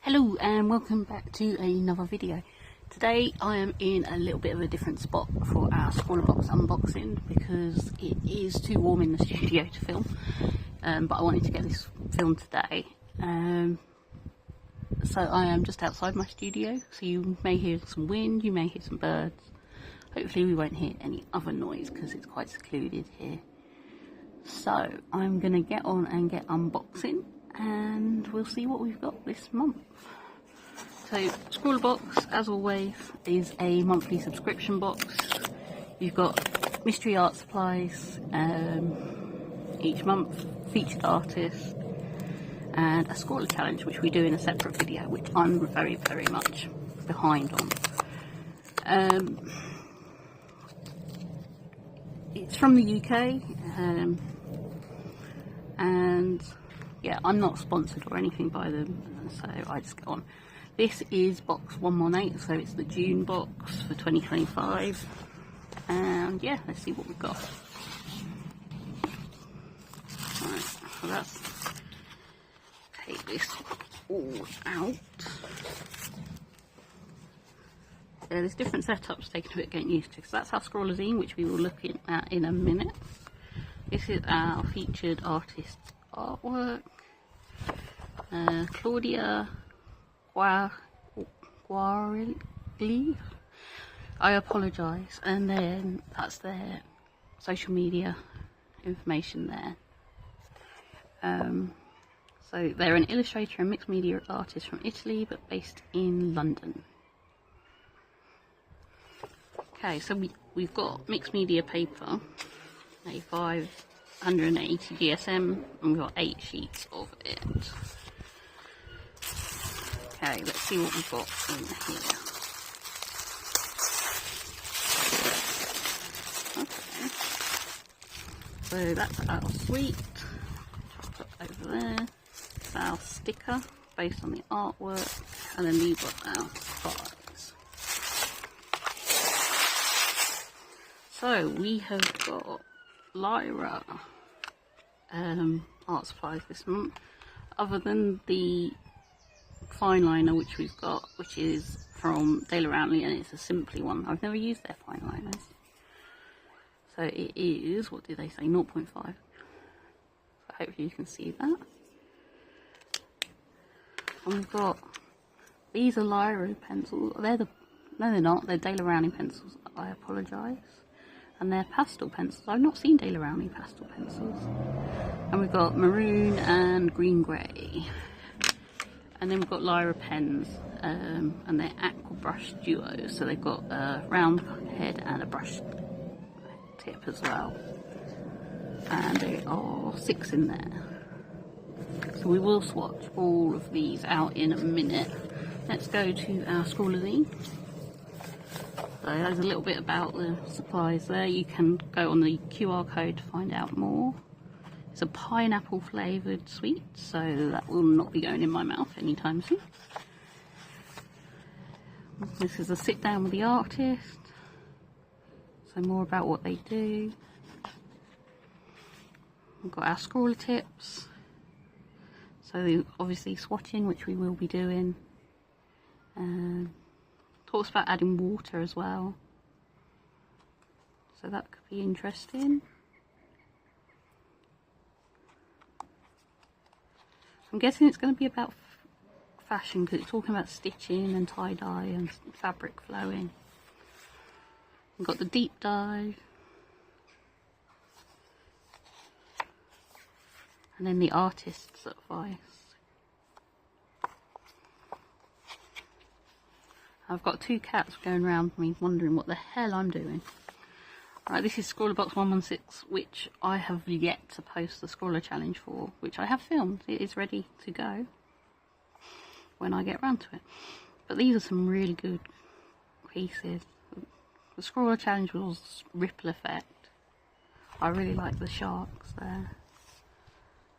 Hello and welcome back to another video. Today I am in a little bit of a different spot for our Scrawlrbox unboxing because it is too warm in the studio to film, but I wanted to get this filmed today. So I am just outside my studio, so you may hear some wind, you may hear some birds. Hopefully we won't hear any other noise because it's quite secluded here. So I'm going to get on and get unboxing, and we'll see what we've got this month. So Scrawlrbox, as always, is a monthly subscription box. You've got mystery art supplies each month, featured artists, and a Scrawler challenge, which we do in a separate video, which I'm very much behind on. It's from the UK, and yeah, I'm not sponsored or anything by them, so I just get on. This is box 118, so it's the June box for 2025, and yeah, let's see what we've got. Alright, so that's, take this all out. Yeah, there's different setups taking a bit getting used to, because that's our Scrawlrbox, which we will look at in a minute. This is our featured artist artwork. Claudia Guarelli, I apologise, and then that's their social media information there. So they're an illustrator and mixed media artist from Italy, but based in London. Okay, so we've got mixed media paper, a 580 GSM, and we've got 8 sheets of it. Okay, let's see what we've got in here. Okay, so that's our suite, I'll put over there. It's our sticker based on the artwork, and then these are our supplies. So we have got Lyra art supplies this month, other than the fine liner which we've got, which is from Daler Rowney, and it's a Simply one. I've never used their fine liners. So it is, what do they say, 0.5. So hopefully you can see that. And we've got, these are Lyra pencils. No they're not, they're Daler Rowney pencils, I apologise. And they're pastel pencils. I've not seen Daler Rowney pastel pencils. And we've got maroon and green grey. And then we've got Lyra pens, and they're aqua brush duos. So they've got a round head and a brush tip as well. And there are 6 in there. So we will swatch all of these out in a minute. Let's go to our Scrawlrbox. So there's a little bit about the supplies there. You can go on the QR code to find out more. It's a pineapple flavoured sweet, so that will not be going in my mouth anytime soon. This is a sit down with the artist. So more about what they do. We've got our Scrawler tips. So obviously swatching, which we will be doing. Talks about adding water as well, so that could be interesting. I'm guessing it's going to be about fashion, because it's talking about stitching and tie-dye and fabric flowing. We've got the deep dive, and then the artist's advice. I've got 2 cats going around me wondering what the hell I'm doing. Right, this is Scrawlrbox 116, which I have yet to post the Scrawler challenge for, which I have filmed. It is ready to go when I get around to it. But these are some really good pieces. The Scrawler challenge was ripple effect. I really like the sharks there.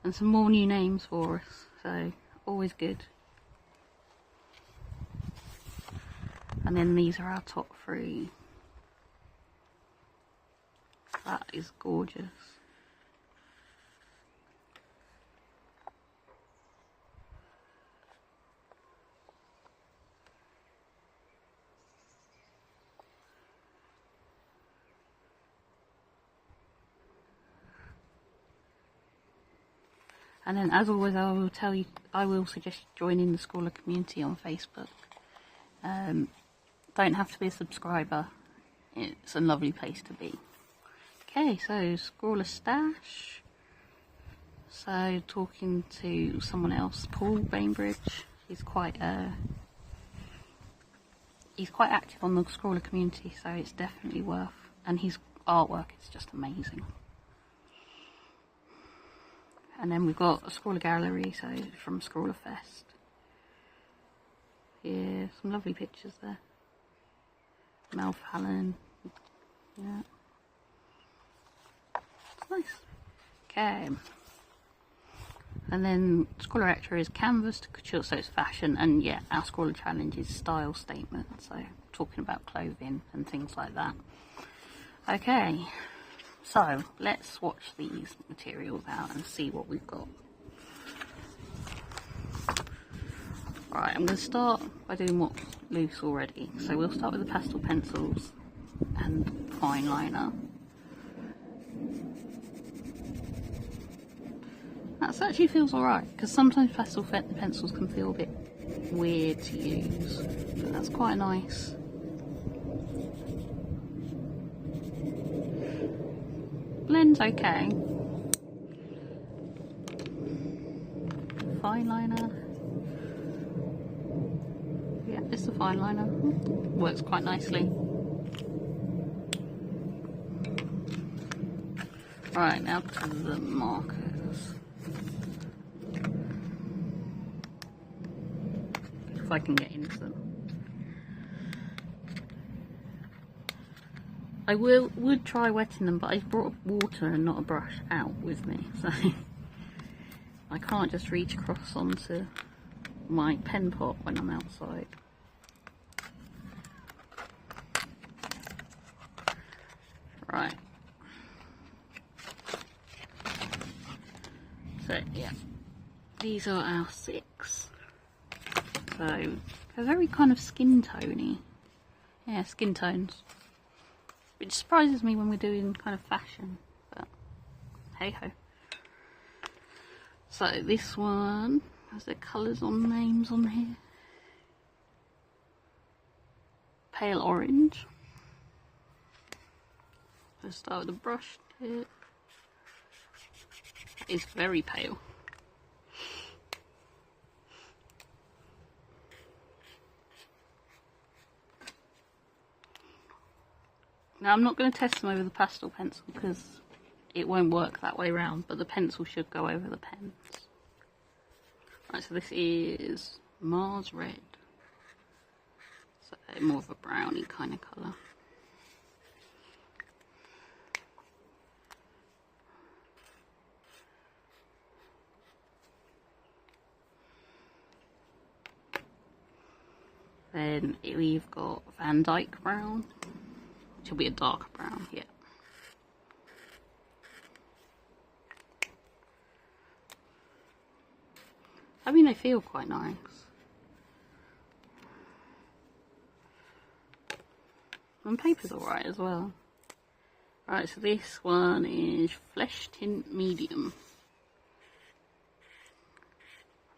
And some more new names for us, so always good. And then these are our top 3. That is gorgeous. And then, as always, I will suggest joining the Scrawler community on Facebook. Don't have to be a subscriber. It's a lovely place to be. Okay, so Scrawler Stash. So talking to someone else, Paul Bainbridge. He's quite active on the Scrawler community, so it's definitely worth. And his artwork is just amazing. And then we've got a Scrawler gallery, so from Scrawler Fest. Yeah, some lovely pictures there. Mel Fallon. Yeah. It's nice. Okay. And then Scrawler Extra is canvas to couture, so it's fashion. And yeah, our Scrawler challenge is style statement, so talking about clothing and things like that. Okay, so let's swatch these materials out and see what we've got. Right, I'm going to start by doing what's loose already. So we'll start with the pastel pencils and fine liner. That actually feels alright, because sometimes pastel pencils can feel a bit weird to use, but that's quite nice. Blend's okay. Fine liner. Yeah, it's a fine liner. Works quite nicely. Right, now to the markers. If I can get into them. I would try wetting them, but I brought water and not a brush out with me, so I can't just reach across onto my pen pot when I'm outside. Right. So yeah, these are our 6. So they're very kind of skin tony. Yeah, skin tones. Which surprises me when we're doing kind of fashion, but hey ho. So this one has the colours on names on here. Pale orange. Let's start with the brush tip. It's very pale. Now I'm not going to test them over the pastel pencil because it won't work that way round, but the pencil should go over the pens. Right, so this is Mars Red. So more of a browny kind of colour. Then we've got Van Dyke Brown, which will be a darker brown, yeah. I mean, they feel quite nice. And paper's alright as well. Right, so this one is Flesh Tint Medium.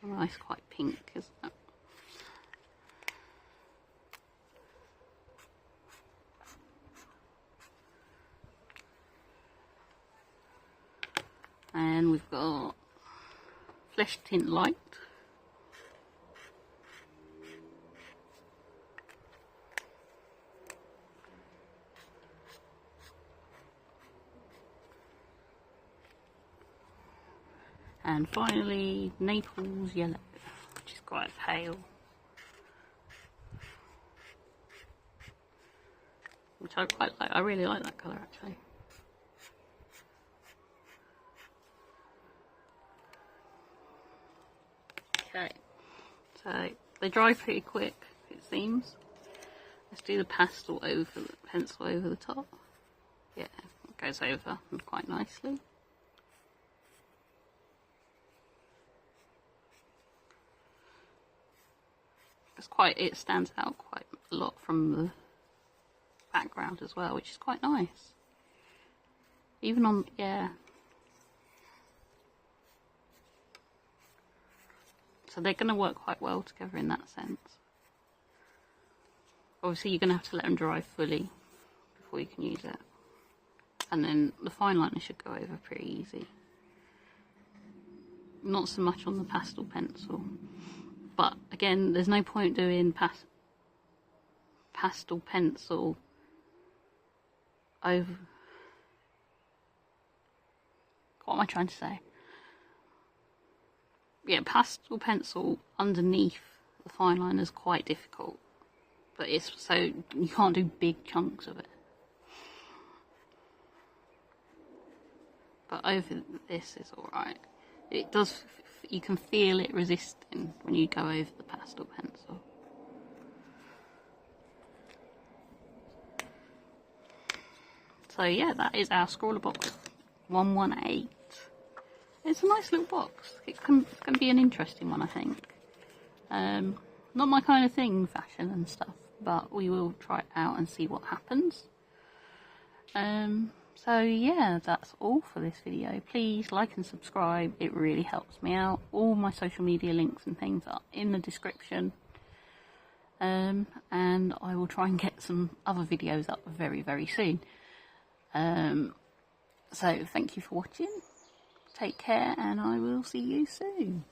Oh, nice, quite pink, isn't it? And we've got Flesh Tint Light. And finally, Naples Yellow, which is quite pale. Which I quite like. I really like that colour actually. Okay, so they dry pretty quick, it seems. Let's do the pastel over the pencil over the top. Yeah, it goes over quite nicely. It stands out quite a lot from the background as well, which is quite nice. Even on, yeah. So they're going to work quite well together in that sense. Obviously you're going to have to let them dry fully before you can use it. And then the fine liner should go over pretty easy. Not so much on the pastel pencil. But again, there's no point doing pastel pencil over... What am I trying to say? Yeah, pastel pencil underneath the fine liner is quite difficult. But it's so you can't do big chunks of it. But over this is alright. It does, you can feel it resisting when you go over the pastel pencil. So yeah, that is our Scrawlrbox 118. It's a nice little box. It's going to be an interesting one, I think. Not my kind of thing, fashion and stuff, but we will try it out and see what happens. So yeah, that's all for this video. Please like and subscribe, it really helps me out. All my social media links and things are in the description. And I will try and get some other videos up very, very soon. So thank you for watching. Take care, and I will see you soon.